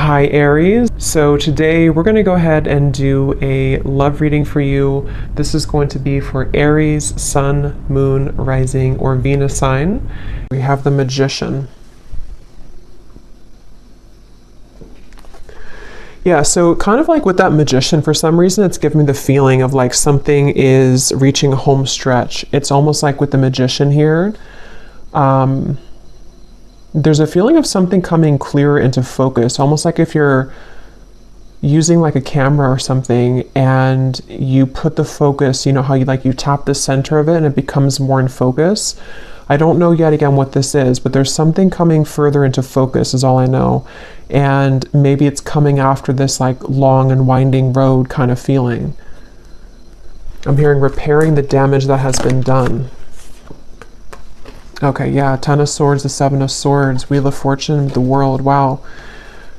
Hi Aries. So today we're going to go ahead and do a love reading for you. This is going to be for Aries, Sun, Moon, Rising, or Venus sign. We have the Magician. Yeah, so kind of like with that Magician, for some reason it's giving me the feeling of like something is reaching a home stretch. It's almost like with the Magician here. There's a feeling of something coming clearer into focus, almost like if you're using like a camera or something and you put the focus, you know how you tap the center of it and it becomes more in focus. I don't know yet again what this is, but there's something coming further into focus is all I know. And maybe it's coming after this like long and winding road kind of feeling. I'm hearing repairing the damage that has been done. Okay, yeah, Ten of Swords, the Seven of Swords, Wheel of Fortune, the World, wow.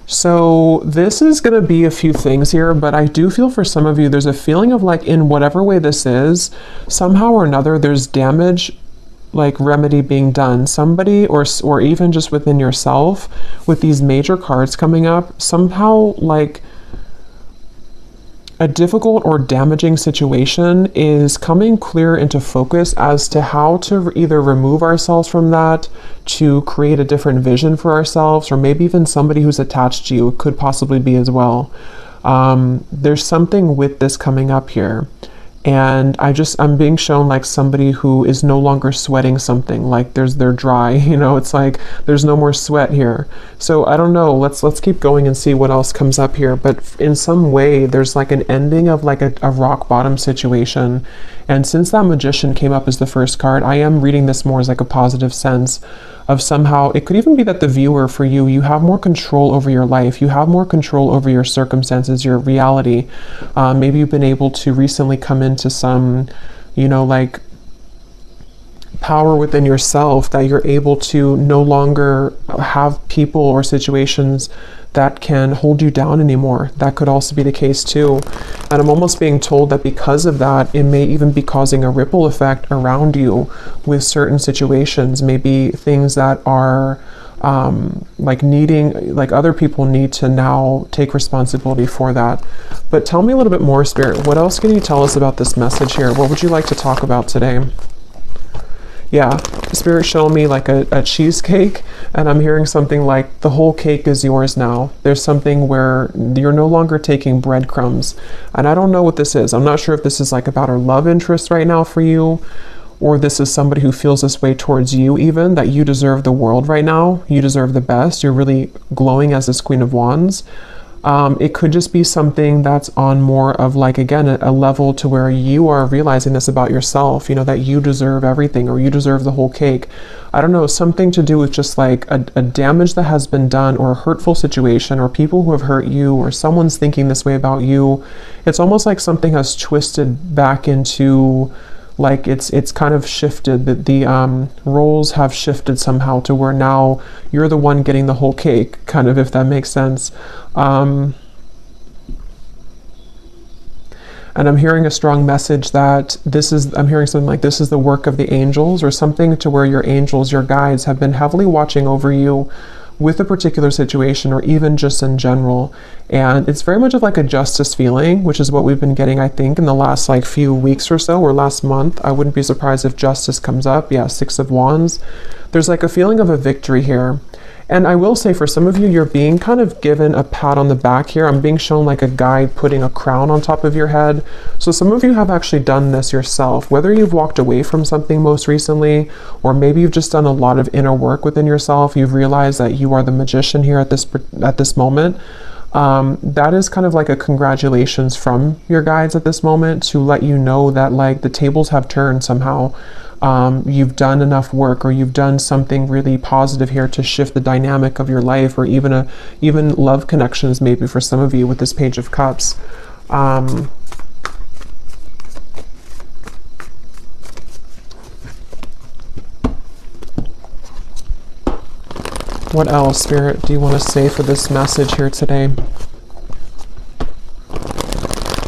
So this is going to be a few things here, but I do feel for some of you, there's a feeling of like in whatever way this is, somehow or another, there's damage, like remedy being done. Somebody or even just within yourself with these major cards coming up, somehow like a difficult or damaging situation is coming clear into focus as to how to either remove ourselves from that, to create a different vision for ourselves, or maybe even somebody who's attached to you. It could possibly be as well. There's something with this coming up here. And I'm being shown like somebody who is no longer sweating something, like they're dry, it's like there's no more sweat here. So I don't know, let's keep going and see what else comes up here. But in some way, there's like an ending of like a rock bottom situation. And since that Magician came up as the first card, I am reading this more as like a positive sense of somehow, it could even be that the viewer for you, you have more control over your life. You have more control over your circumstances, your reality. Maybe you've been able to recently come into some, like power within yourself that you're able to no longer have people or situations that can hold you down anymore. That could also be the case too. And I'm almost being told that because of that, it may even be causing a ripple effect around you with certain situations, maybe things that are like other people need to now take responsibility for that. But tell me a little bit more, Spirit. What else can you tell us about this message here? What would you like to talk about today? Yeah, Spirit showing me like a cheesecake, and I'm hearing something like the whole cake is yours now. There's something where you're no longer taking breadcrumbs. And I don't know what this is. I'm not sure if this is like about a love interest right now for you, or this is somebody who feels this way towards you even, that you deserve the world right now. You deserve the best. You're really glowing as this Queen of Wands. It could just be something that's on more of like, again, a level to where you are realizing this about yourself, that you deserve everything or you deserve the whole cake. I don't know, something to do with just like a damage that has been done, or a hurtful situation, or people who have hurt you, or someone's thinking this way about you. It's almost like something has twisted back into like it's kind of shifted, that the roles have shifted somehow to where now you're the one getting the whole cake, kind of, if that makes sense. And I'm hearing a strong message that I'm hearing something like this is the work of the angels, or something to where your angels, your guides, have been heavily watching over you with a particular situation, or even just in general. And it's very much of like a justice feeling, which is what we've been getting, I think, in the last like few weeks or so, or last month. I wouldn't be surprised if justice comes up. Yeah, Six of Wands. There's like a feeling of a victory here. And I will say, for some of you, you're being kind of given a pat on the back here. I'm being shown like a guide putting a crown on top of your head. So some of you have actually done this yourself, whether you've walked away from something most recently, or maybe you've just done a lot of inner work within yourself. You've realized that you are the Magician here at this moment. That is kind of like a congratulations from your guides at this moment, to let you know that like the tables have turned somehow. You've done enough work, or you've done something really positive here to shift the dynamic of your life, or even love connections, maybe for some of you with this Page of Cups. What else, Spirit, do you want to say for this message here today?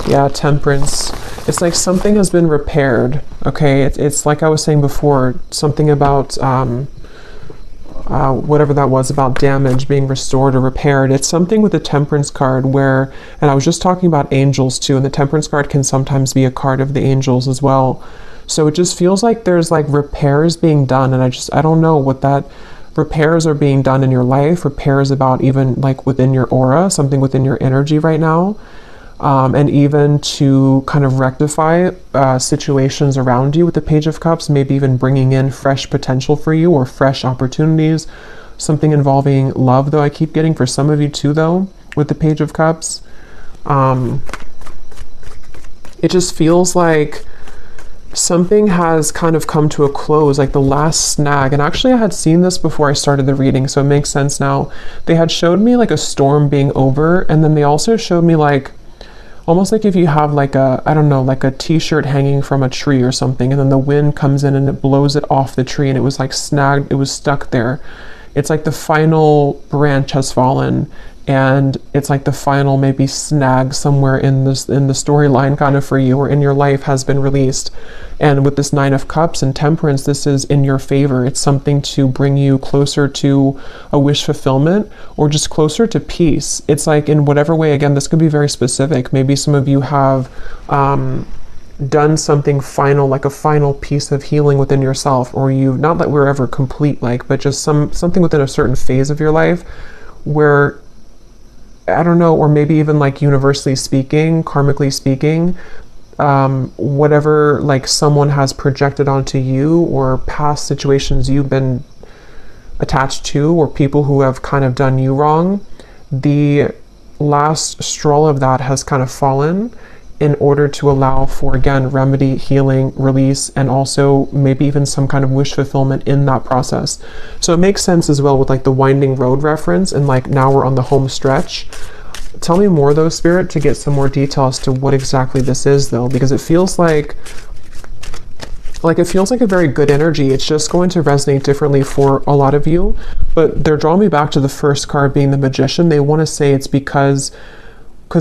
Yeah, Temperance. It's like something has been repaired, okay? It's like I was saying before, something about whatever that was about damage being restored or repaired. It's something with the Temperance card where, and I was just talking about angels too, and the Temperance card can sometimes be a card of the angels as well. So it just feels like there's like repairs being done, and I don't know what that repairs are being done in your life, repairs about even like within your aura, something within your energy right now. And even to kind of rectify situations around you with the Page of Cups, maybe even bringing in fresh potential for you or fresh opportunities, something involving love, though I keep getting for some of you too, though, with the Page of Cups. It just feels like something has kind of come to a close, like the last snag. And actually I had seen this before I started the reading, so it makes sense now. They had showed me like a storm being over, and then they also showed me like almost like if you have like a, I don't know, like a t-shirt hanging from a tree or something, and then the wind comes in and it blows it off the tree, and it was like snagged, it was stuck there. It's like the final branch has fallen, and it's like the final maybe snag somewhere in the storyline kind of for you or in your life has been released. And with this Nine of Cups and Temperance, this is in your favor. It's something to bring you closer to a wish fulfillment or just closer to peace. It's like in whatever way, again, this could be very specific. Maybe some of you have done something final, like a final piece of healing within yourself, or you, not that we're ever complete, like, but just something within a certain phase of your life where, I don't know, or maybe even like universally speaking, karmically speaking, whatever like someone has projected onto you or past situations you've been attached to or people who have kind of done you wrong, the last straw of that has kind of fallen in order to allow for, again, remedy, healing, release, and also maybe even some kind of wish fulfillment in that process. So it makes sense as well with like the winding road reference, and like now we're on the home stretch. Tell me more though, Spirit, to get some more detail as to what exactly this is though, because it feels like it feels like a very good energy. It's just going to resonate differently for a lot of you, but they're drawing me back to the first card being the Magician. They want to say it's because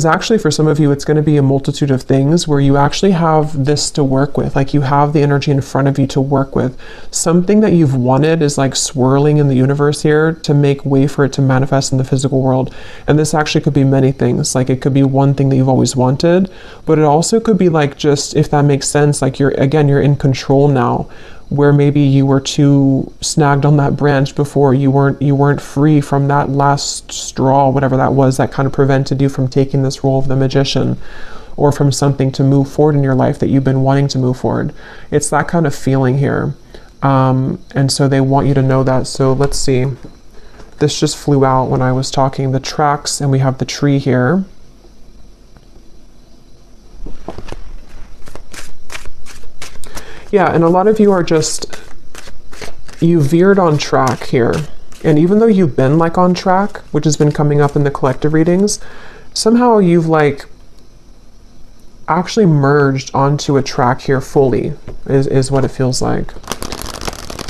actually for some of you, it's going to be a multitude of things where you actually have this to work with. Like you have the energy in front of you to work with. Something that you've wanted is like swirling in the universe here to make way for it to manifest in the physical world. And this actually could be many things. Like it could be one thing that you've always wanted, but it also could be like, just if that makes sense, like you're in control now, where maybe you were too snagged on that branch before, you weren't free from that last straw, whatever that was, that kind of prevented you from taking this role of the Magician, or from something to move forward in your life that you've been wanting to move forward. It's that kind of feeling here. And so they want you to know that. So let's see. This just flew out when I was talking. The tracks, and we have the tree here. Yeah, and a lot of you are just, you veered on track here. And even though you've been like on track, which has been coming up in the collective readings, somehow you've like actually merged onto a track here fully, is what it feels like.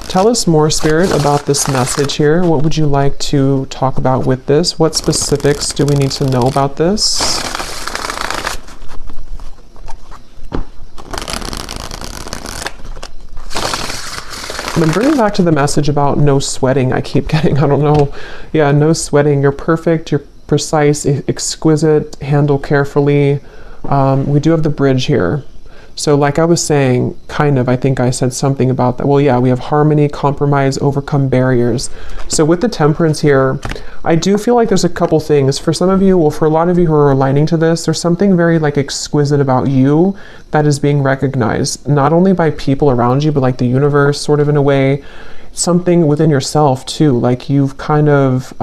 Tell us more, Spirit, about this message here. What would you like to talk about with this? What specifics do we need to know about this? I'm bringing back to the message about no sweating. I keep getting, I don't know. Yeah, no sweating. You're perfect. You're precise, exquisite, handle carefully. We do have the bridge here. So like I was saying, kind of, I think I said something about that. Well, yeah, we have harmony, compromise, overcome barriers. So with the Temperance here, I do feel like there's a couple things. For some of you, well, for a lot of you who are aligning to this, there's something very like exquisite about you that is being recognized, not only by people around you, but like the universe, sort of in a way, something within yourself too. Like you've kind of,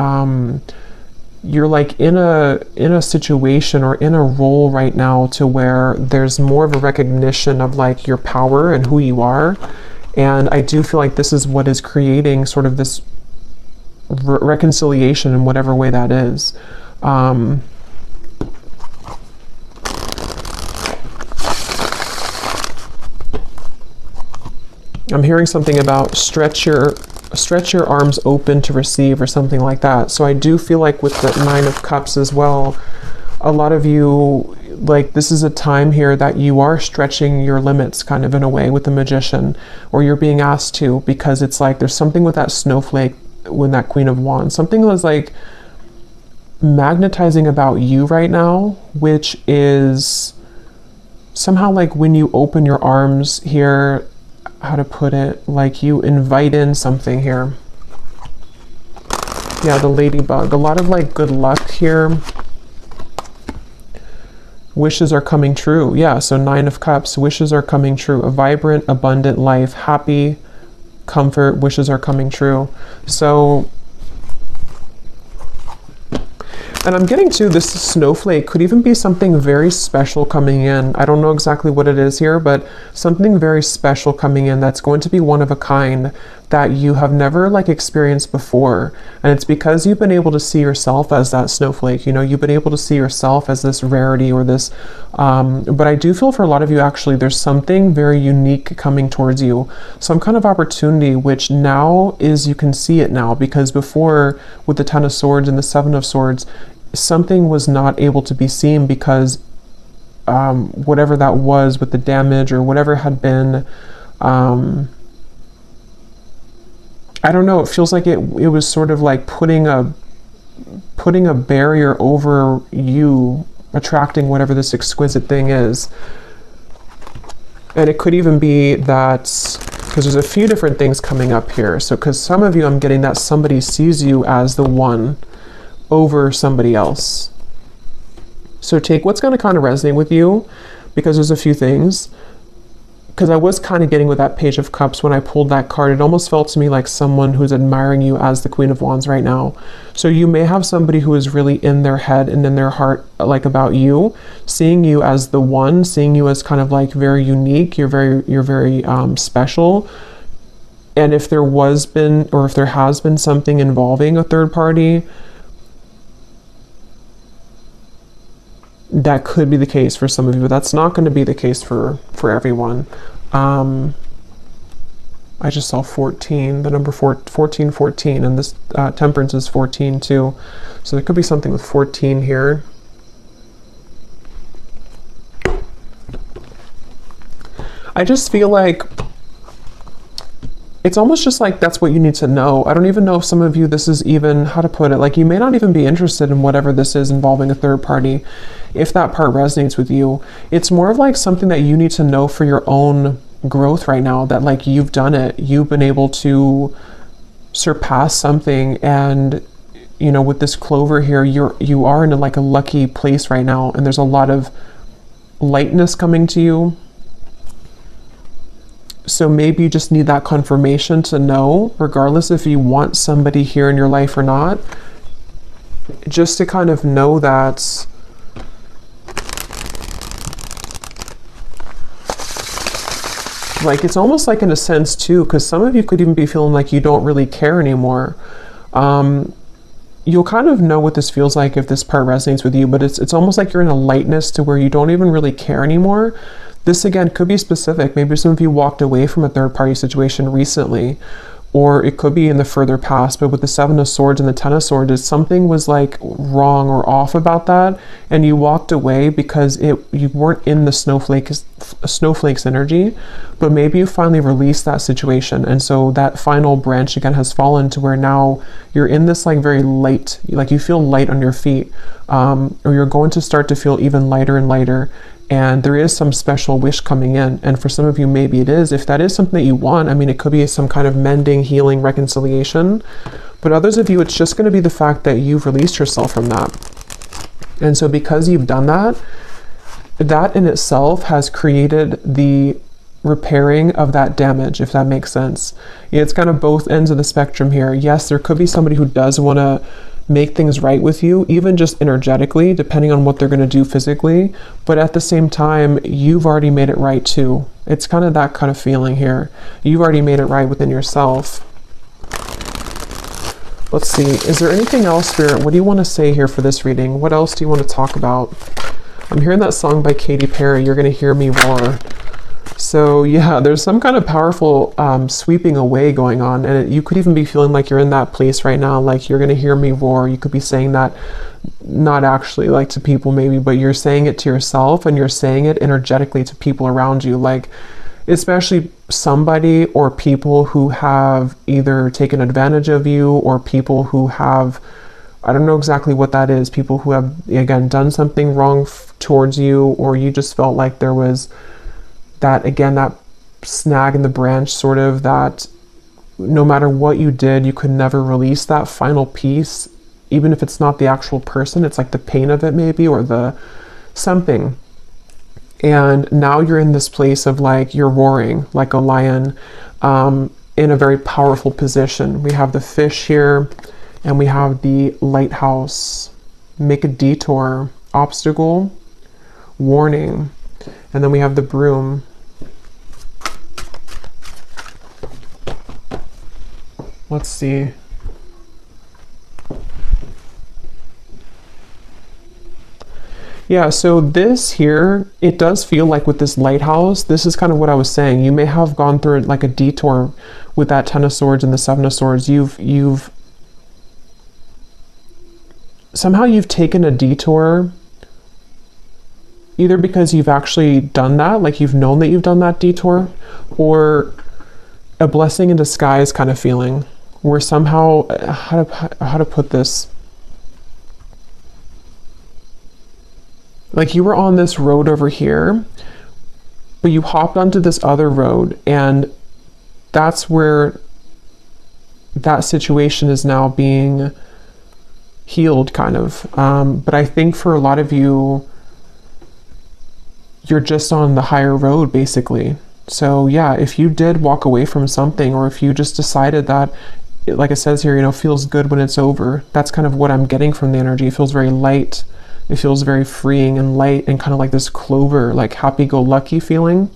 you're like in a situation or in a role right now to where there's more of a recognition of like your power and who you are. And I do feel like this is what is creating sort of this reconciliation in whatever way that is. I'm hearing something about stretch your arms open to receive or something like that. So I do feel like with the Nine of Cups as well, a lot of you, like this is a time here that you are stretching your limits kind of in a way with the Magician, or you're being asked to, because it's like there's something with that snowflake when that Queen of Wands. Something was like magnetizing about you right now, which is somehow like when you open your arms here, how to put it, like you invite in something here. Yeah, the ladybug, a lot of like good luck here. Wishes are coming true. Yeah, so 9 of Cups, wishes are coming true. A vibrant, abundant life, happy, comfort, wishes are coming true. So, and I'm getting to this snowflake could even be something very special coming in. I don't know exactly what it is here, but something very special coming in that's going to be one of a kind that you have never like experienced before. And it's because you've been able to see yourself as that snowflake. You know, you've been able to see yourself as this rarity or this, but I do feel for a lot of you, actually, there's something very unique coming towards you. Some kind of opportunity, which now is, you can see it now, because before with the 10 of Swords and the 7 of Swords, something was not able to be seen because whatever that was with the damage or whatever had been, I don't know, it feels like it was sort of like putting a barrier over you attracting whatever this exquisite thing is. And it could even be that, because there's a few different things coming up here. So because some of you, I'm getting that somebody sees you as the one over somebody else. So take what's going to kind of resonate with you, because there's a few things. Because I was kind of getting with that Page of Cups when I pulled that card, it almost felt to me like someone who's admiring you as the Queen of Wands right now. So you may have somebody who is really in their head and in their heart, like about you, seeing you as the one, seeing you as kind of like very unique. You're very special. And if there was been, or if there has been something involving a third party, that could be the case for some of you, but that's not going to be the case for everyone. I just saw 14, the number 14, and this Temperance is 14 too. So there could be something with 14 here. I just feel like it's almost just like that's what you need to know. I don't even know if some of you, this is even, how to put it, like you may not even be interested in whatever this is involving a third party. If that part resonates with you, it's more of like something that you need to know for your own growth right now, that like you've done it, you've been able to surpass something. And you know, with this clover here, you are in like a lucky place right now, and there's a lot of lightness coming to you. So maybe you just need that confirmation to know, regardless if you want somebody here in your life or not, just to kind of know that like it's almost like in a sense too, because some of you could even be feeling like you don't really care anymore. You'll kind of know what this feels like if this part resonates with you, but it's almost like you're in a lightness to where you don't even really care anymore. This again could be specific. Maybe some of you walked away from a third party situation recently, or it could be in the further past. But with the 7 of Swords and the 10 of Swords, something was like wrong or off about that, and you walked away because you weren't in the snowflake's energy. But maybe you finally released that situation, and so that final branch again has fallen to where now you're in this like very light, like you feel light on your feet, or you're going to start to feel even lighter and lighter. And there is some special wish coming in. And for some of you, maybe it is. If that is something that you want, I mean, it could be some kind of mending, healing, reconciliation. But others of you, it's just going to be the fact that you've released yourself from that. And so because you've done that, that in itself has created the repairing of that damage, if that makes sense. It's kind of both ends of the spectrum here. Yes, there could be somebody who does want to make things right with you, even just energetically, depending on what they're going to do physically. But at the same time, you've already made it right too. It's kind of that kind of feeling here. You've already made it right within yourself. Let's see. Is there anything else, Spirit? What do you want to say here for this reading? What else do you want to talk about? I'm hearing that song by Katy Perry, You're Gonna Hear Me Roar. So yeah, there's some kind of powerful sweeping away going on, and you could even be feeling like you're in that place right now, like you're gonna hear me roar. You could be saying that not actually like to people maybe, but you're saying it to yourself, and you're saying it energetically to people around you. Like especially somebody or people who have either taken advantage of you, or people who have, I don't know exactly what that is, people who have, again, done something wrong towards you, or you just felt like there was that, again, that snag in the branch, sort of, that no matter what you did, you could never release that final piece, even if it's not the actual person, it's like the pain of it maybe, or the something. And now you're in this place of like, you're roaring like a lion, in a very powerful position. We have the fish here, and we have the lighthouse. Make a detour, obstacle, warning. And then we have the broom. Let's see. Yeah, so this here, it does feel like with this lighthouse, this is kind of what I was saying. You may have gone through like a detour with that Ten of Swords and the Seven of Swords. You've somehow you've taken a detour, either because you've actually done that, like you've known that you've done that detour, or a blessing in disguise kind of feeling, where somehow, how to put this, like you were on this road over here, but you hopped onto this other road, and that's where that situation is now being healed, kind of. But I think for a lot of you, you're just on the higher road, basically. So yeah, if you did walk away from something, or if you just decided that, like it says here, you know, feels good when it's over, that's kind of what I'm getting from the energy. It feels very light. It feels very freeing and light, and kind of like this clover, like happy-go-lucky feeling.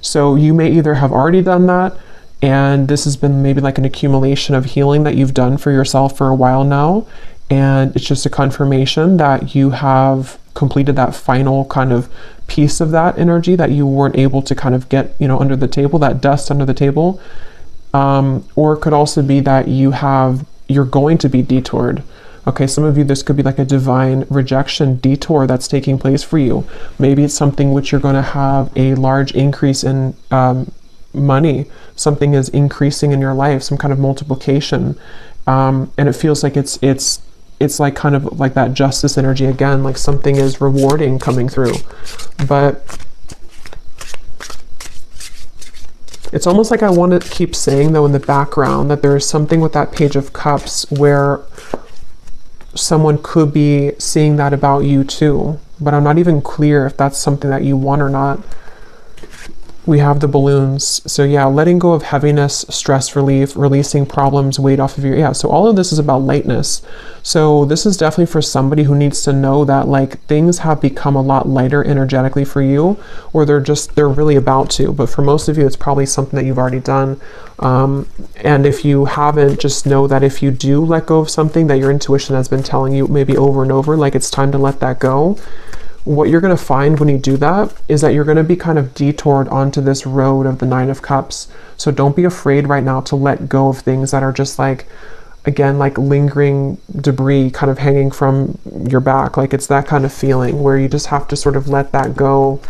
So you may either have already done that, and this has been maybe like an accumulation of healing that you've done for yourself for a while now, and it's just a confirmation that you have completed that final kind of piece of that energy that you weren't able to kind of get, you know, under the table, that dust under the table. Or it could also be that you're going to be detoured. Okay, some of you, this could be like a divine rejection detour that's taking place for you. Maybe it's something which you're going to have a large increase in money. Something is increasing in your life, some kind of multiplication. And it feels like it's like kind of like that justice energy again, like something is rewarding coming through. But it's almost like I want to keep saying, though, in the background, that there is something with that Page of Cups where someone could be seeing that about you too, but I'm not even clear if that's something that you want or not. We have the balloons. So yeah, letting go of heaviness, stress relief, releasing problems, weight off of your, yeah, so all of this is about lightness. So this is definitely for somebody who needs to know that like things have become a lot lighter energetically for you, or they're really about to. But for most of you, it's probably something that you've already done. And if you haven't, just know that if you do let go of something that your intuition has been telling you maybe over and over, like it's time to let that go, what you're going to find when you do that is that you're going to be kind of detoured onto this road of the Nine of Cups. So don't be afraid right now to let go of things that are just like, again, like lingering debris kind of hanging from your back. Like it's that kind of feeling where you just have to sort of let that go.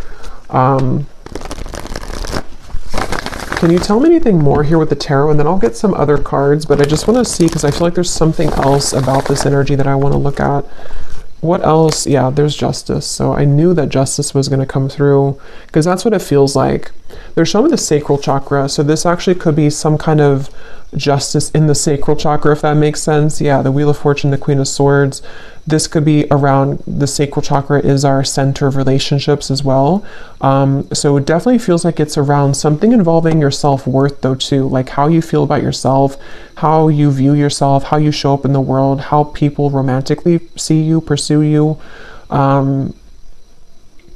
Can you tell me anything more here with the tarot? And then I'll get some other cards, but I just want to see, because I feel like there's something else about this energy that I want to look at. What else? Yeah, there's justice. So I knew that justice was going to come through, because that's what it feels like. They're showing the sacral chakra. So this actually could be some kind of justice in the sacral chakra, if that makes sense. Yeah, the Wheel of Fortune, the Queen of Swords. This could be around, the sacral chakra is our center of relationships as well. So it definitely feels like it's around something involving your self-worth though too, like how you feel about yourself, how you view yourself, how you show up in the world, how people romantically see you, pursue you,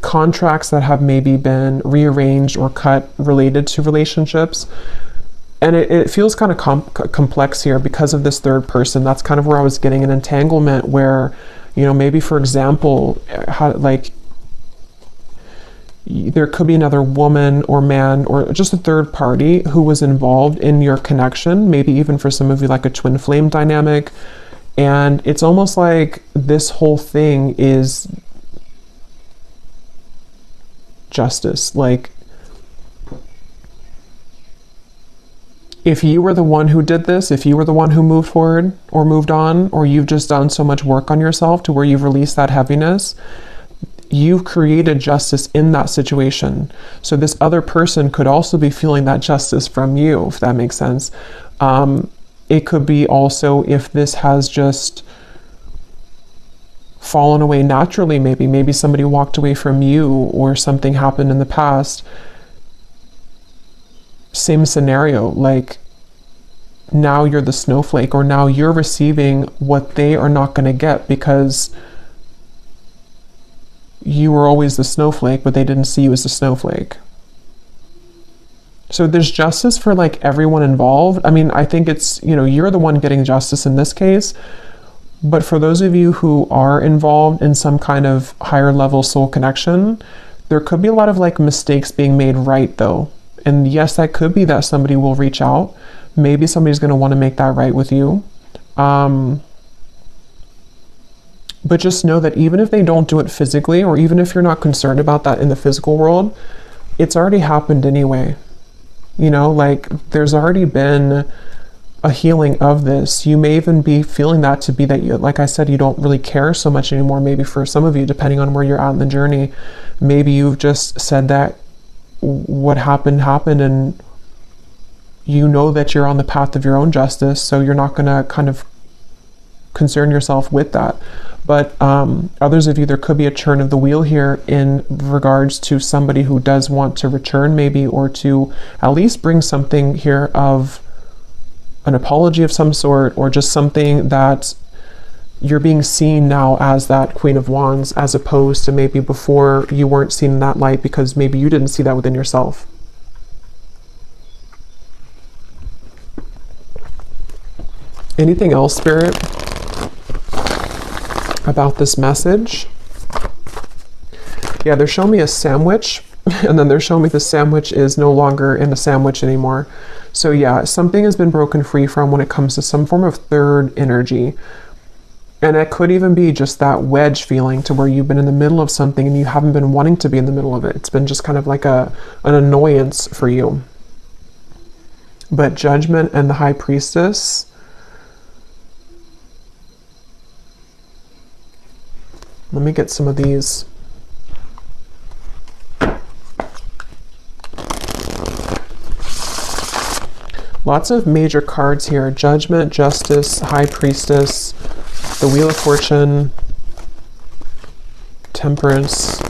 contracts that have maybe been rearranged or cut related to relationships. And it feels kind of complex here because of this third person. That's kind of where I was getting an entanglement where, you know, maybe for example, there could be another woman or man or just a third party who was involved in your connection, maybe even for some of you like a twin flame dynamic. And it's almost like this whole thing is justice. Like if you were the one who did this, if you were the one who moved forward or moved on, or you've just done so much work on yourself to where you've released that heaviness, you've created justice in that situation. So this other person could also be feeling that justice from you, if that makes sense. It could be also if this has just fallen away naturally, maybe somebody walked away from you or something happened in the past. Same scenario, like now you're the snowflake, or now you're receiving what they are not going to get because you were always the snowflake, but they didn't see you as the snowflake. So there's justice for like everyone involved. I mean, I think it's, you know, you're the one getting justice in this case, but for those of you who are involved in some kind of higher level soul connection, there could be a lot of like mistakes being made right though. And yes, that could be that somebody will reach out. Maybe somebody's going to want to make that right with you. But just know that even if they don't do it physically, or even if you're not concerned about that in the physical world, it's already happened anyway. You know, like there's already been a healing of this. You may even be feeling that to be that you, like I said, you don't really care so much anymore. Maybe for some of you, depending on where you're at in the journey, maybe you've just said that what happened, and you know that you're on the path of your own justice. So you're not going to kind of concern yourself with that. But others of you, there could be a churn of the wheel here in regards to somebody who does want to return maybe, or to at least bring something here of an apology of some sort, or just something that you're being seen now as that Queen of Wands, as opposed to maybe before you weren't seen in that light because maybe you didn't see that within yourself. Anything else, Spirit, about this message? Yeah, they're showing me a sandwich, and then they're showing me the sandwich is no longer in a sandwich anymore. So yeah, something has been broken free from when it comes to some form of third energy. And it could even be just that wedge feeling to where you've been in the middle of something and you haven't been wanting to be in the middle of it. It's been just kind of like an annoyance for you. But Judgment and the High Priestess, let me get some of these. Lots of major cards here. Judgment, Justice, High Priestess, the Wheel of Fortune, Temperance.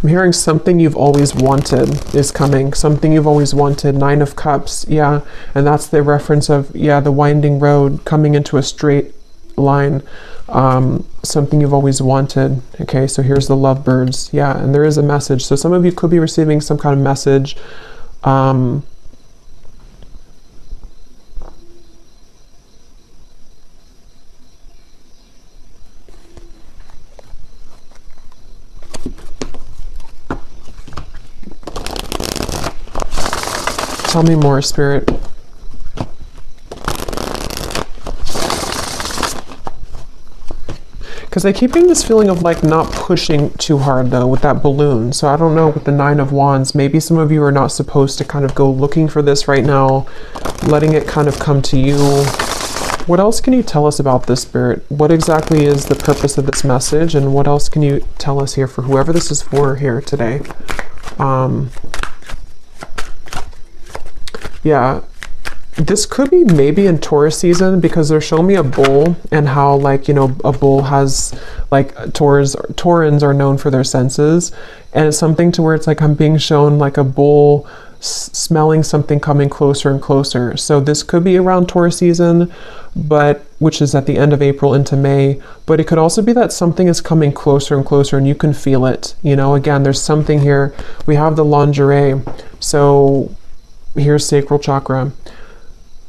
I'm hearing something you've always wanted is coming. Something you've always wanted. Nine of Cups, yeah. And that's the reference of, yeah, the winding road coming into a straight line. Something you've always wanted. Okay, so here's the lovebirds. Yeah, and there is a message. So some of you could be receiving some kind of message. Tell me more, Spirit. Because I keep getting this feeling of like not pushing too hard though with that balloon. So I don't know, with the Nine of Wands, maybe some of you are not supposed to kind of go looking for this right now, letting it kind of come to you. What else can you tell us about this, Spirit? What exactly is the purpose of this message, and what else can you tell us here for whoever this is for here today? Yeah. This could be maybe in Taurus season, because they're showing me a bull, and how, like, you know, a bull has, like, Taurans are known for their senses, and it's something to where it's like I'm being shown like a bull smelling something coming closer and closer. So this could be around Taurus season, but which is at the end of April into May, but it could also be that something is coming closer and closer and you can feel it. You know, again, there's something here. We have the lingerie. So here's sacral chakra.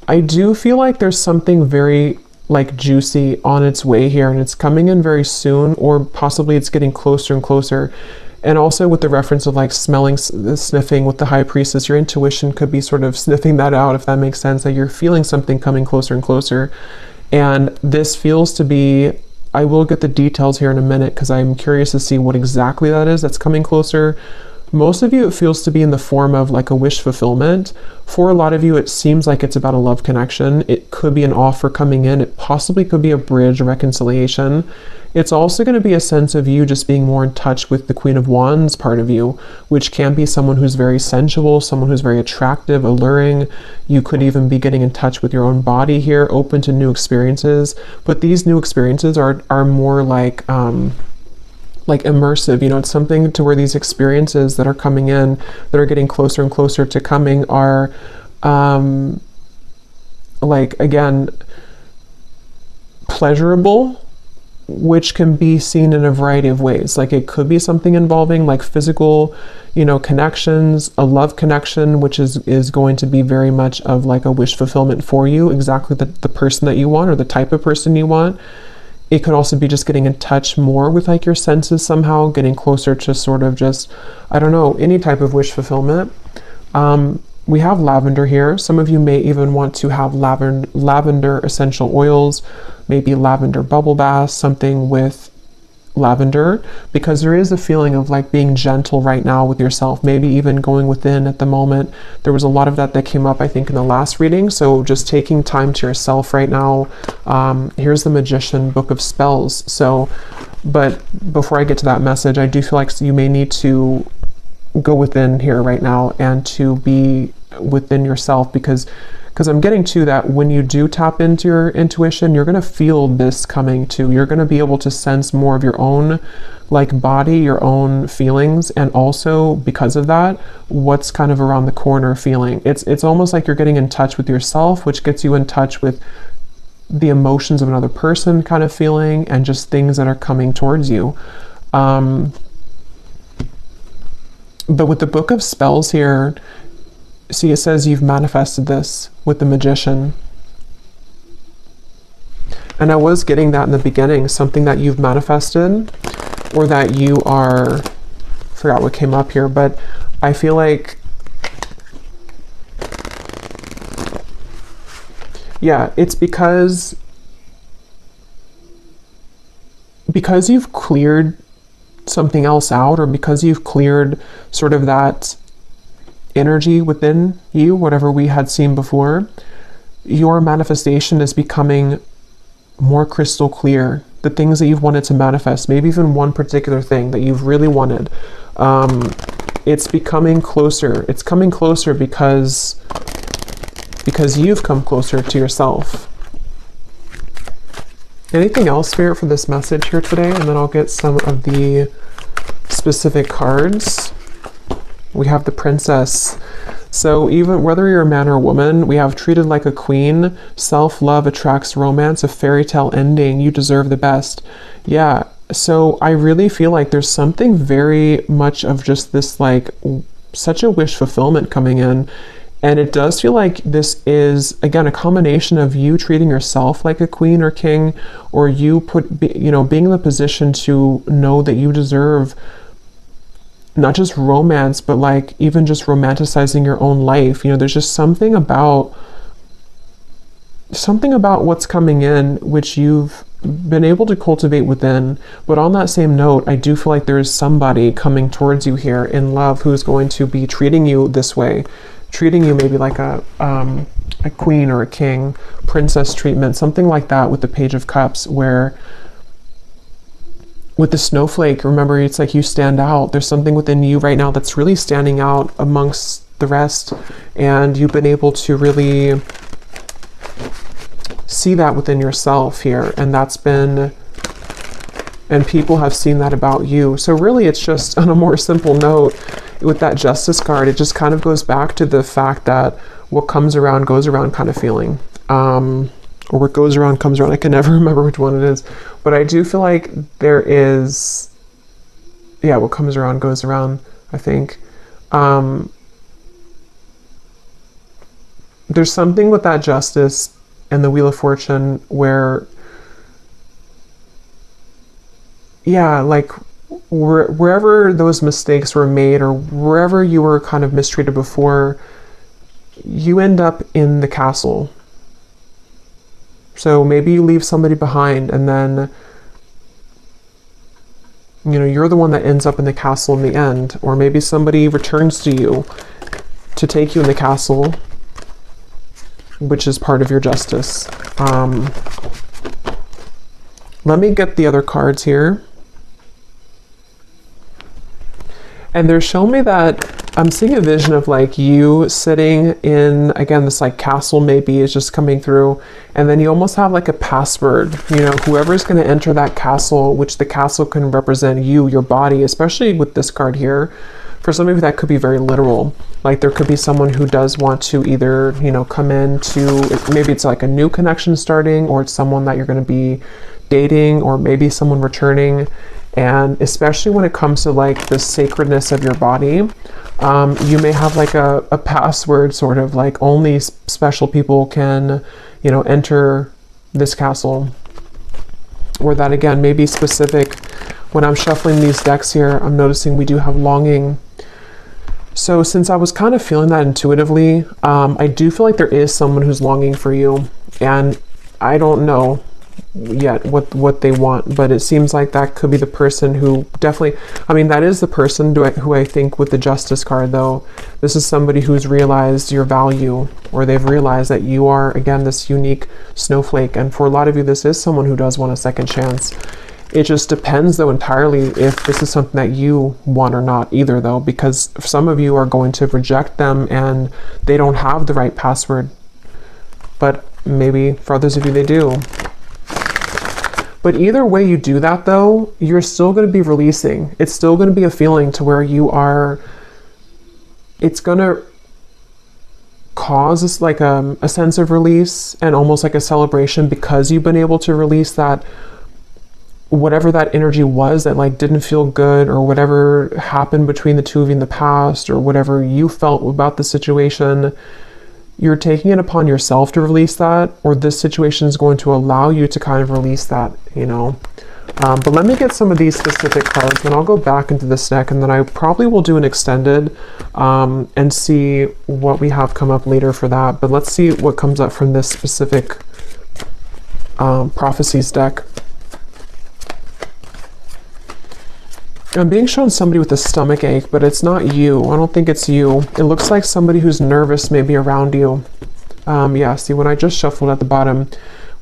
I do feel like there's something very like juicy on its way here, and it's coming in very soon, or possibly it's getting closer and closer. And also with the reference of like smelling, sniffing with the High Priestess, your intuition could be sort of sniffing that out, if that makes sense, that you're feeling something coming closer and closer. And this feels to be, I will get the details here in a minute because I'm curious to see what exactly that is that's coming closer. Most of you, it feels to be in the form of like a wish fulfillment. For a lot of you, it seems like it's about a love connection. It could be an offer coming in. It possibly could be a bridge, a reconciliation. It's also going to be a sense of you just being more in touch with the Queen of Wands part of you, which can be someone who's very sensual, someone who's very attractive, alluring. You could even be getting in touch with your own body here, open to new experiences. But these new experiences are more like immersive. You know, it's something to where these experiences that are coming in, that are getting closer and closer to coming, are like, again, pleasurable, which can be seen in a variety of ways. Like, it could be something involving like physical, you know, connections, a love connection, which is going to be very much of like a wish fulfillment for you, exactly the person that you want or the type of person you want. It could also be just getting in touch more with like your senses somehow, getting closer to sort of just, I don't know, any type of wish fulfillment. We have lavender here. Some of you may even want to have lavender essential oils, maybe lavender bubble bath, something with lavender, because there is a feeling of like being gentle right now with yourself, maybe even going within at the moment. There was a lot of that came up, I think, in the last reading. So just taking time to yourself right now. Here's the Magician, Book of Spells. So, but before I get to that message, I do feel like you may need to go within here right now and to be within yourself, because I'm getting to that when you do tap into your intuition, you're going to feel this coming too. You're going to be able to sense more of your own like body, your own feelings, and also because of that, what's kind of around the corner feeling. It's almost like you're getting in touch with yourself, which gets you in touch with the emotions of another person kind of feeling, and just things that are coming towards you. But with the Book of Spells here, see, it says you've manifested this with the Magician. And I was getting that in the beginning, something that you've manifested, or that you are, forgot what came up here, but I feel like, yeah, it's because you've cleared something else out, or because you've cleared sort of that energy within you, whatever we had seen before, your manifestation is becoming more crystal clear. The things that you've wanted to manifest, maybe even one particular thing that you've really wanted, it's becoming closer. It's coming closer because you've come closer to yourself. Anything else, Spirit, for this message here today? And then I'll get some of the specific cards. We have the Princess. So even whether you're a man or a woman, we have treated like a queen. Self-love attracts romance, a fairy tale ending. You deserve the best. Yeah. So I really feel like there's something very much of just this, like, such a wish fulfillment coming in. And it does feel like this is, again, a combination of you treating yourself like a queen or king, or you being in the position to know that you deserve not just romance, but like even just romanticizing your own life. You know, there's just something about what's coming in, which you've been able to cultivate within. But on that same note, I do feel like there is somebody coming towards you here in love who's going to be treating you this way, treating you maybe like a queen or a king, princess treatment, something like that, with the Page of Cups, where with the snowflake, remember, it's like you stand out. There's something within you right now that's really standing out amongst the rest, and you've been able to really see that within yourself here, and people have seen that about you. So really, it's just on a more simple note, with that Justice card, it just kind of goes back to the fact that what comes around goes around kind of feeling. Or what goes around comes around. I can never remember which one it is. But I do feel like there is, yeah, what comes around goes around, I think. There's something with that Justice and the Wheel of Fortune where, yeah, like wherever those mistakes were made, or wherever you were kind of mistreated before, you end up in the castle. So maybe you leave somebody behind, and then You know, you're the one that ends up in the castle in the end, or maybe somebody returns to you to take you in the castle, which is part of your justice. Let me get the other cards here. And they're showing me that I'm seeing a vision of like you sitting in, again, this like castle maybe is just coming through. And then you almost have like a password, you know, whoever's going to enter that castle, which the castle can represent you, your body, especially with this card here. For some of you, that could be very literal. Like there could be someone who does want to either, you know, come in to, maybe it's like a new connection starting, or it's someone that you're going to be dating, or maybe someone returning. And especially when it comes to like the sacredness of your body, you may have like a password, sort of like only special people can, you know, enter this castle. Or that again may be specific. When I'm shuffling these decks here, I'm noticing we do have longing. So since I was kind of feeling that intuitively, I do feel like there is someone who's longing for you, and I don't know yet what they want, but it seems like that could be the person who definitely, I mean, that is the person who I think with the Justice card, though. This is somebody who's realized your value, or they've realized that you are, again, this unique snowflake. And for a lot of you, this is someone who does want a second chance. It just depends, though, entirely if this is something that you want or not either, though, because some of you are going to reject them and they don't have the right password. But maybe for others of you, they do. But either way you do that, though, you're still going to be releasing. It's still going to be a feeling to where you are, it's going to cause like a sense of release and almost like a celebration, because you've been able to release that, whatever that energy was that like didn't feel good, or whatever happened between the two of you in the past, or whatever you felt about the situation. You're taking it upon yourself to release that, or this situation is going to allow you to kind of release that, you know. But let me get some of these specific cards, then I'll go back into this deck, and then I probably will do an extended and see what we have come up later for that. But let's see what comes up from this specific prophecies deck. I'm being shown somebody with a stomach ache, but it's not you. I don't think it's you. It looks like somebody who's nervous maybe around you. Yeah, see, when I just shuffled at the bottom,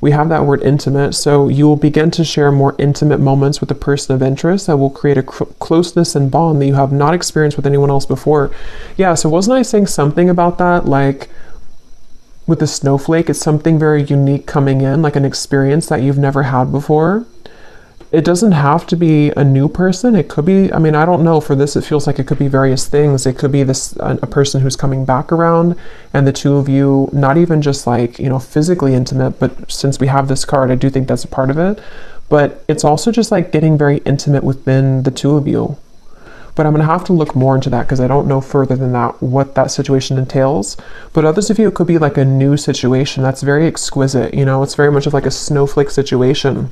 we have that word intimate. So you will begin to share more intimate moments with a person of interest that will create a closeness and bond that you have not experienced with anyone else before. Yeah, so wasn't I saying something about that? Like with the snowflake, it's something very unique coming in, like an experience that you've never had before. It doesn't have to be a new person. It could be, I mean, I don't know, for this, it feels like it could be various things. It could be this, a person who's coming back around, and the two of you, not even just like, you know, physically intimate, but since we have this card, I do think that's a part of it. But it's also just like getting very intimate within the two of you. But I'm going to have to look more into that, because I don't know further than that what that situation entails. But others of you, it could be like a new situation that's very exquisite. You know, it's very much of like a snowflake situation.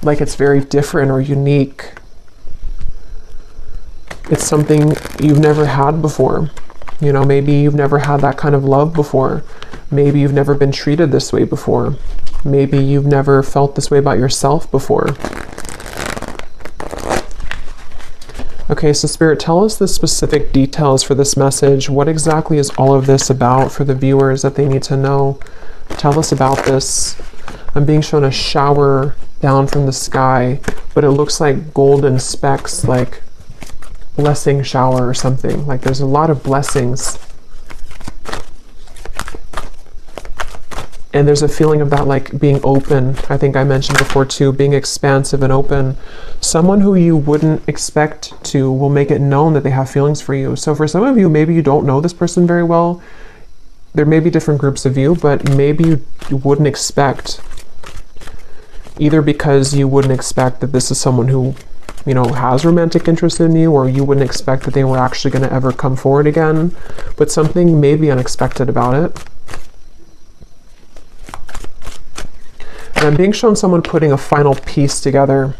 Like it's very different or unique. It's something you've never had before. You know, maybe you've never had that kind of love before. Maybe you've never been treated this way before. Maybe you've never felt this way about yourself before. Okay, so Spirit, tell us the specific details for this message. What exactly is all of this about for the viewers that they need to know? Tell us about this. I'm being shown a shower down from the sky, but it looks like golden specks, like blessing shower or something. Like there's a lot of blessings. And there's a feeling of that like being open. I think I mentioned before too, being expansive and open. Someone who you wouldn't expect to will make it known that they have feelings for you. So for some of you, maybe you don't know this person very well. There may be different groups of you, but maybe you wouldn't expect, either because you wouldn't expect that this is someone who, you know, has romantic interest in you, or you wouldn't expect that they were actually going to ever come forward again, but something may be unexpected about it. And I'm being shown someone putting a final piece together.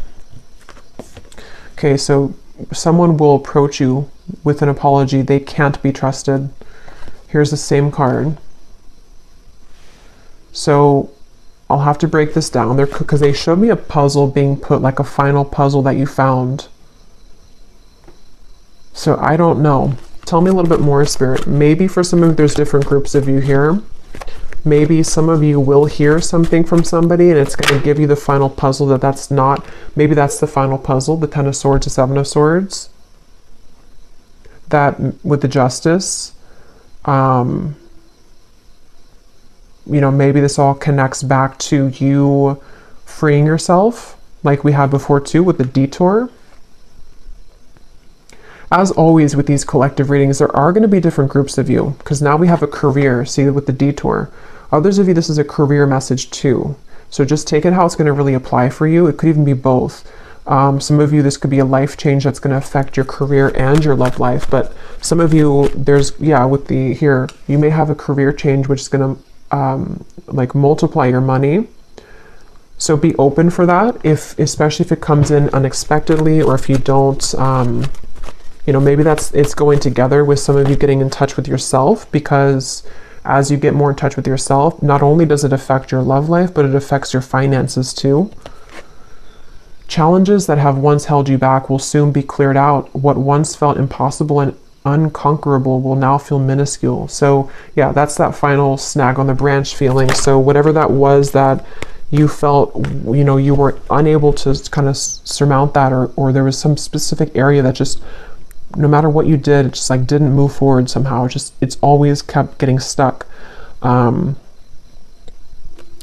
Okay, so someone will approach you with an apology. They can't be trusted. Here's the same card. So I'll have to break this down there because they showed me a puzzle being put, like a final puzzle that you found. So I don't know. Tell me a little bit more, Spirit. Maybe for some of you, there's different groups of you here. Maybe some of you will hear something from somebody and it's going to give you the final puzzle that's not. Maybe that's the final puzzle, the Ten of Swords, the Seven of Swords. That with the Justice. You know, maybe this all connects back to you freeing yourself, like we had before too with the Detour. As always with these collective readings, there are going to be different groups of you, because now we have a career, see, with the Detour. Others of you, this is a career message too. So just take it how it's going to really apply for you. It could even be both. Some of you, this could be a life change that's going to affect your career and your love life. But some of you, there's, yeah, with the here, you may have a career change which is going to like multiply your money. So be open for that, especially if it comes in unexpectedly, or if you don't, you know, maybe it's going together with some of you getting in touch with yourself, because as you get more in touch with yourself, not only does it affect your love life, but it affects your finances too. Challenges that have once held you back will soon be cleared out. What once felt impossible and unconquerable will now feel minuscule. So yeah, that's that final snag on the branch feeling. So whatever that was that you felt, you know, you were unable to kind of surmount that, or there was some specific area that just, no matter what you did, it just like didn't move forward somehow. It's always kept getting stuck.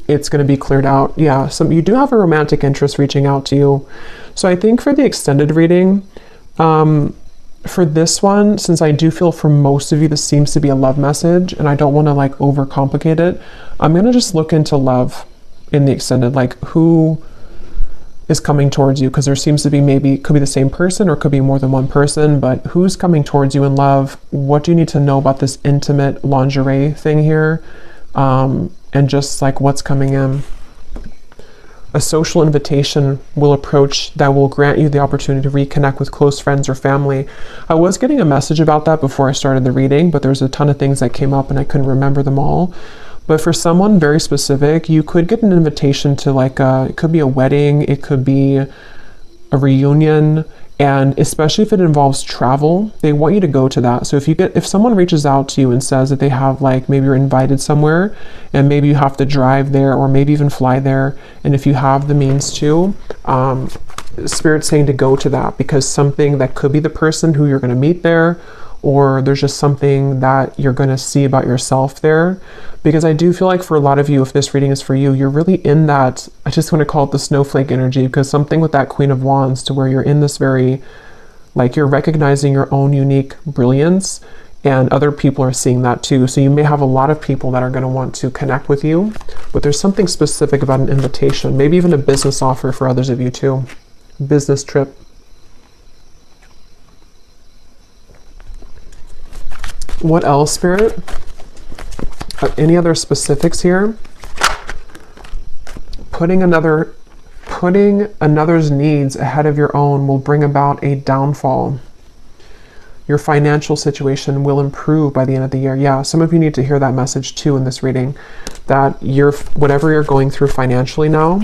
It's going to be cleared out. Yeah, you do have a romantic interest reaching out to you. So I think for the extended reading, for this one, since I do feel for most of you this seems to be a love message, and I don't want to like overcomplicate it, I'm going to just look into love in the extended, like who is coming towards you, because there seems to be, maybe it could be the same person or it could be more than one person, but who's coming towards you in love? What do you need to know about this intimate lingerie thing here? And just like what's coming in. A social invitation will approach that will grant you the opportunity to reconnect with close friends or family. I was getting a message about that before I started the reading, but there's a ton of things that came up and I couldn't remember them all. But for someone very specific, you could get an invitation to like it could be a wedding, it could be a reunion, and especially if it involves travel, they want you to go to that. So if someone reaches out to you and says that they have, like, maybe you're invited somewhere and maybe you have to drive there or maybe even fly there, and if you have the means to, Spirit's saying to go to that, because something that could be the person who you're going to meet there, or there's just something that you're going to see about yourself there. Because I do feel like for a lot of you, if this reading is for you, you're really in that, I just want to call it the snowflake energy, because something with that Queen of Wands, to where you're in this very, like, you're recognizing your own unique brilliance, and other people are seeing that too. So you may have a lot of people that are going to want to connect with you, but there's something specific about an invitation, maybe even a business offer for others of you too. Business trip. What else, Spirit? Any other specifics here? Putting another's needs ahead of your own will bring about a downfall. Your financial situation will improve by the end of the year. Yeah, some of you need to hear that message too in this reading, that whatever you're going through financially now,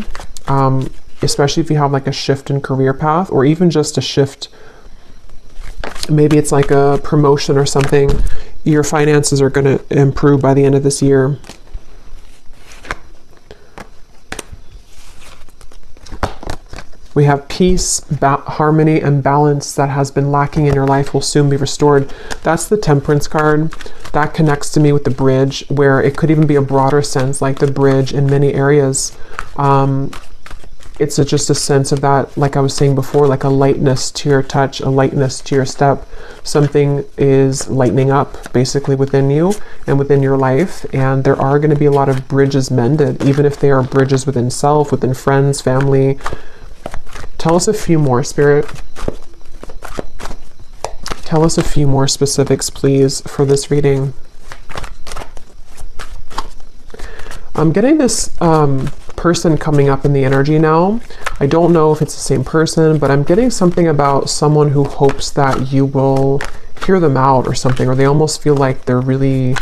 especially if you have like a shift in career path, or even just a shift, maybe it's like a promotion or something, your finances are going to improve by the end of this year. We have peace, harmony, and balance that has been lacking in your life will soon be restored. That's the Temperance card. That connects to me with the bridge, where it could even be a broader sense, like the bridge in many areas. It's just a sense of that, like I was saying before, like a lightness to your touch, a lightness to your step. Something is lightening up basically within you and within your life, and there are going to be a lot of bridges mended, even if they are bridges within self, within friends, family. Tell us a few more, Spirit. Tell us a few more specifics, please, for this reading. I'm getting this person coming up in the energy now. I don't know if it's the same person, but I'm getting something about someone who hopes that you will hear them out or something, or they almost feel like they're really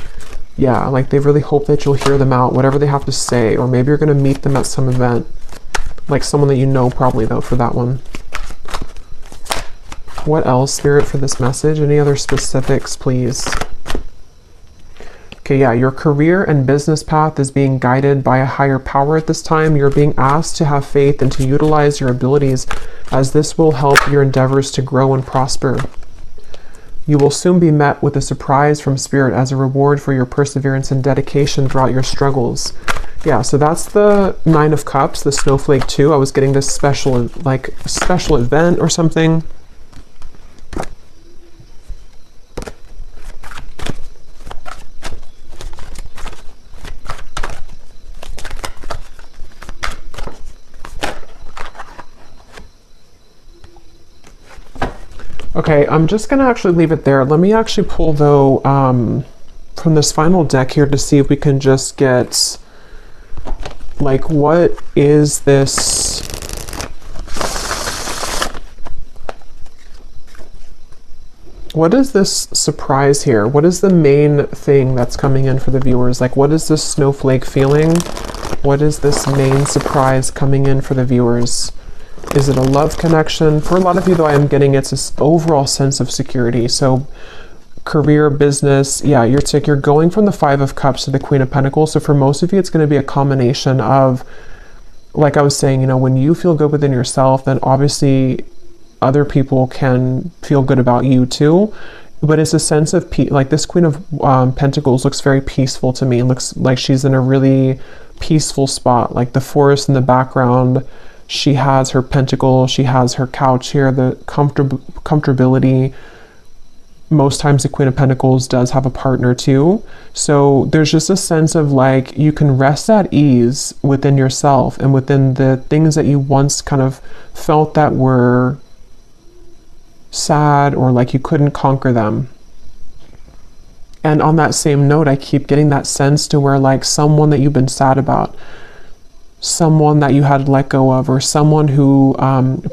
Yeah, like they really hope that you'll hear them out, whatever they have to say, or maybe you're going to meet them at some event, like someone that you know probably though for that one. What else, Spirit, for this message? Any other specifics, please? Okay, yeah, your career and business path is being guided by a higher power at this time. You're being asked to have faith and to utilize your abilities, as this will help your endeavors to grow and prosper. You will soon be met with a surprise from Spirit as a reward for your perseverance and dedication throughout your struggles. Yeah, so that's the Nine of Cups, the Snowflake 2. I was getting this special event or something. Okay, I'm just going to actually leave it there. Let me actually pull, though, from this final deck here to see if we can just get, like, what is this? What is this surprise here? What is the main thing that's coming in for the viewers? Like, what is this snowflake feeling? What is this main surprise coming in for the viewers? Is it a love connection? For a lot of you, though, I am getting it's this overall sense of security. So career, business, yeah, you're going from the Five of Cups to the Queen of Pentacles. So for most of you, it's going to be a combination of, like I was saying, you know, when you feel good within yourself, then obviously other people can feel good about you too. But it's a sense of peace. Like this Queen of Pentacles looks very peaceful to me. It looks like she's in a really peaceful spot, like the forest in the background. She has her pentacle, she has her couch here, the comfortability. Most times the Queen of Pentacles does have a partner too. So there's just a sense of like you can rest at ease within yourself and within the things that you once kind of felt that were sad or like you couldn't conquer them. And on that same note, I keep getting that sense to where like someone that you've been sad about, someone that you had to let go of, or someone who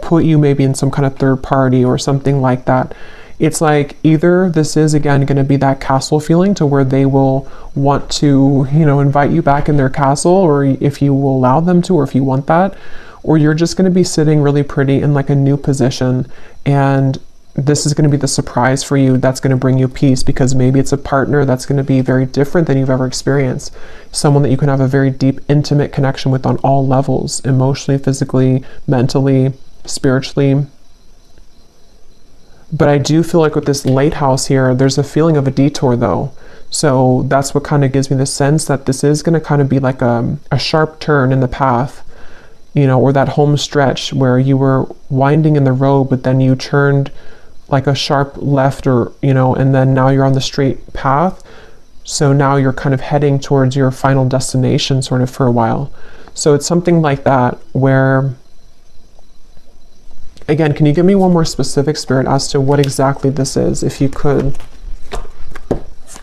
put you maybe in some kind of third party or something like that. It's like either this is again going to be that castle feeling to where they will want to, you know, invite you back in their castle, or if you will allow them to, or if you want that, or you're just going to be sitting really pretty in like a new position, and this is going to be the surprise for you that's going to bring you peace, because maybe it's a partner that's going to be very different than you've ever experienced. Someone that you can have a very deep, intimate connection with on all levels, emotionally, physically, mentally, spiritually. But I do feel like with this lighthouse here, there's a feeling of a detour though. So that's what kind of gives me the sense that this is going to kind of be like a sharp turn in the path, you know, or that home stretch where you were winding in the road, but then you turned like a sharp left, or, you know, and then now you're on the straight path. So now you're kind of heading towards your final destination sort of for a while. So it's something like that where, again, can you give me one more specific, Spirit, as to what exactly this is, if you could?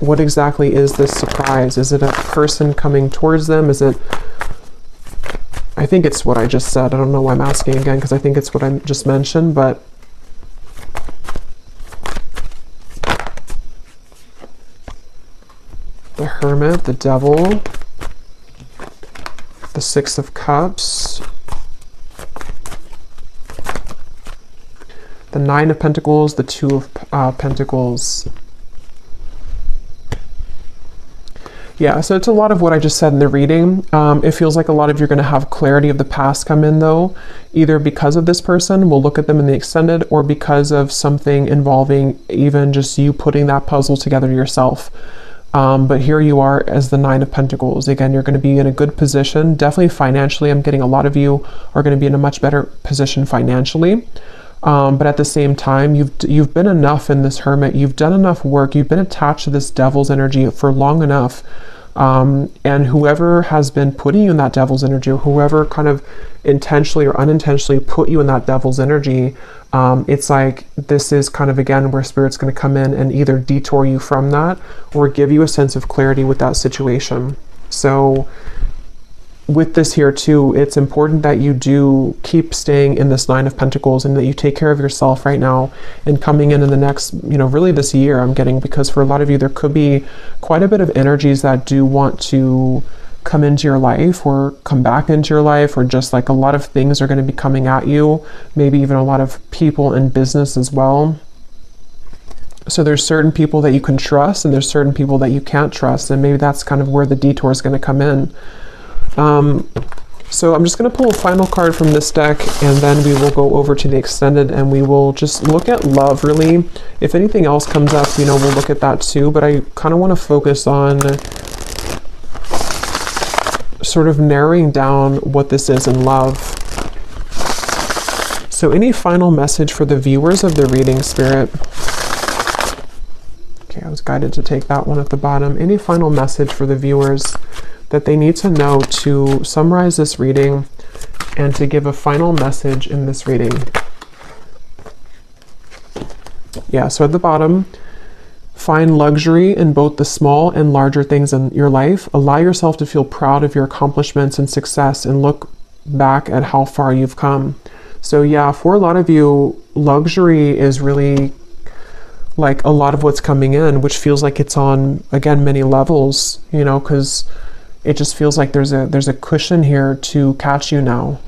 What exactly is this surprise? Is it a person coming towards them? Is it, I think it's what I just said. I don't know why I'm asking again, because I think it's what I just mentioned, but the Hermit, the Devil, the Six of Cups, the Nine of Pentacles, the Two of Pentacles. Yeah, so it's a lot of what I just said in the reading. It feels like a lot of you're going to have clarity of the past come in though, either because of this person, we'll look at them in the extended, or because of something involving even just you putting that puzzle together yourself. But here you are as the Nine of Pentacles. Again, you're going to be in a good position. Definitely financially, I'm getting a lot of you are going to be in a much better position financially. But at the same time, you've been enough in this Hermit. You've done enough work. You've been attached to this Devil's energy for long enough. And whoever has been putting you in that Devil's energy, or whoever kind of intentionally or unintentionally put you in that Devil's energy, it's like this is kind of, again, where Spirit's going to come in and either detour you from that or give you a sense of clarity with that situation. So with this here too, it's important that you do keep staying in this Nine of Pentacles and that you take care of yourself right now and coming in the next, really this year I'm getting, because for a lot of you, there could be quite a bit of energies that do want to come into your life or come back into your life, or just like a lot of things are going to be coming at you, maybe even a lot of people in business as well. So there's certain people that you can trust and there's certain people that you can't trust, and maybe that's kind of where the detour is going to come in. So I'm just going to pull a final card from this deck, and then we will go over to the extended and we will just look at love, really. If anything else comes up, we'll look at that too, but I kind of want to focus on sort of narrowing down what this is in love. So any final message for the viewers of the reading, Spirit? Okay, I was guided to take that one at the bottom. Any final message for the viewers that they need to know to summarize this reading and to give a final message in this reading? Yeah, so at the bottom, find luxury in both the small and larger things in your life. Allow yourself to feel proud of your accomplishments and success and look back at how far you've come. So yeah, for a lot of you, luxury is really like a lot of what's coming in, which feels like it's on, again, many levels, because it just feels like there's a cushion here to catch you now.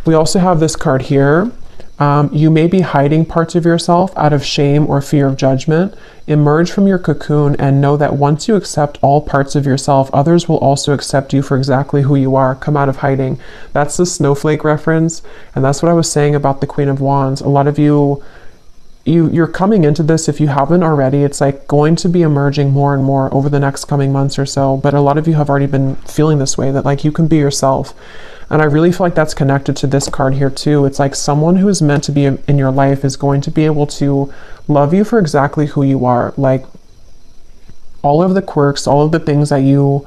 We also have this card here. You may be hiding parts of yourself out of shame or fear of judgment. Emerge from your cocoon and know that once you accept all parts of yourself, others will also accept you for exactly who you are. Come out of hiding. That's the snowflake reference. And that's what I was saying about the Queen of Wands. A lot of you're coming into this, if you haven't already, it's like going to be emerging more and more over the next coming months or so. But a lot of you have already been feeling this way, that like you can be yourself. And I really feel like that's connected to this card here too. It's like someone who is meant to be in your life is going to be able to love you for exactly who you are. Like all of the quirks, all of the things that you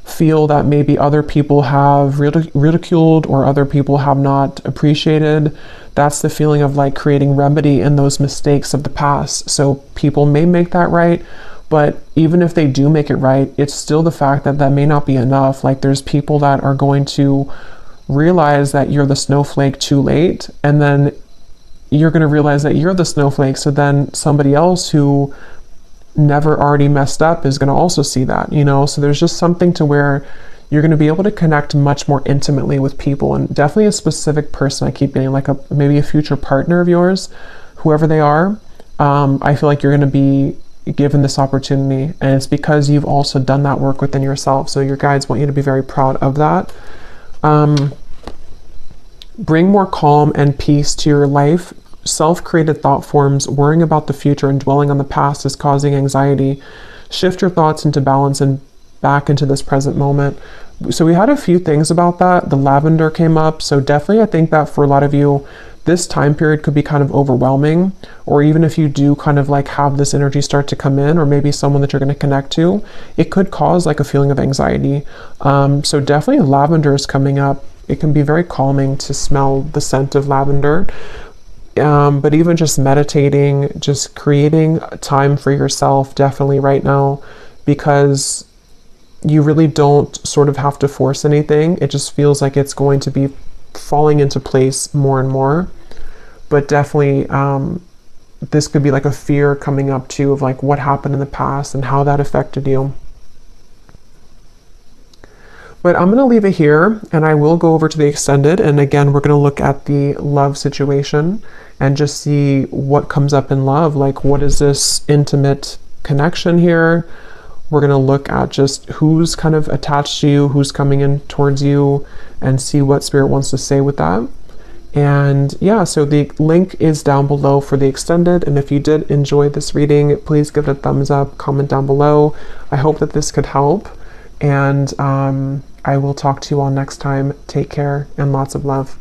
feel that maybe other people have ridiculed or other people have not appreciated. That's the feeling of like creating remedy in those mistakes of the past. So people may make that right, but even if they do make it right, it's still the fact that that may not be enough. Like there's people that are going to realize that you're the snowflake too late, and then you're going to realize that you're the snowflake. So then somebody else who never already messed up is going to also see that, so there's just something to where you're going to be able to connect much more intimately with people, and definitely a specific person. I keep getting like maybe a future partner of yours, whoever they are. I feel like you're going to be given this opportunity, and it's because you've also done that work within yourself. So your guides want you to be very proud of that. Bring more calm and peace to your life. Self-created thought forms, worrying about the future and dwelling on the past is causing anxiety. Shift your thoughts into balance and back into this present moment. So we had a few things about that. The lavender came up. So definitely I think that for a lot of you, this time period could be kind of overwhelming, or even if you do kind of like have this energy start to come in, or maybe someone that you're going to connect to, it could cause like a feeling of anxiety. So definitely lavender is coming up. It can be very calming to smell the scent of lavender. But even just meditating, just creating time for yourself definitely right now, because you really don't sort of have to force anything. It just feels like it's going to be falling into place more and more. But definitely this could be like a fear coming up too of like what happened in the past and how that affected you. But I'm going to leave it here, and I will go over to the extended. And again, we're going to look at the love situation and just see what comes up in love. Like, what is this intimate connection here? We're going to look at just who's kind of attached to you, who's coming in towards you, and see what Spirit wants to say with that. And yeah, so the link is down below for the extended. And if you did enjoy this reading, please give it a thumbs up, comment down below. I hope that this could help. And I will talk to you all next time. Take care and lots of love.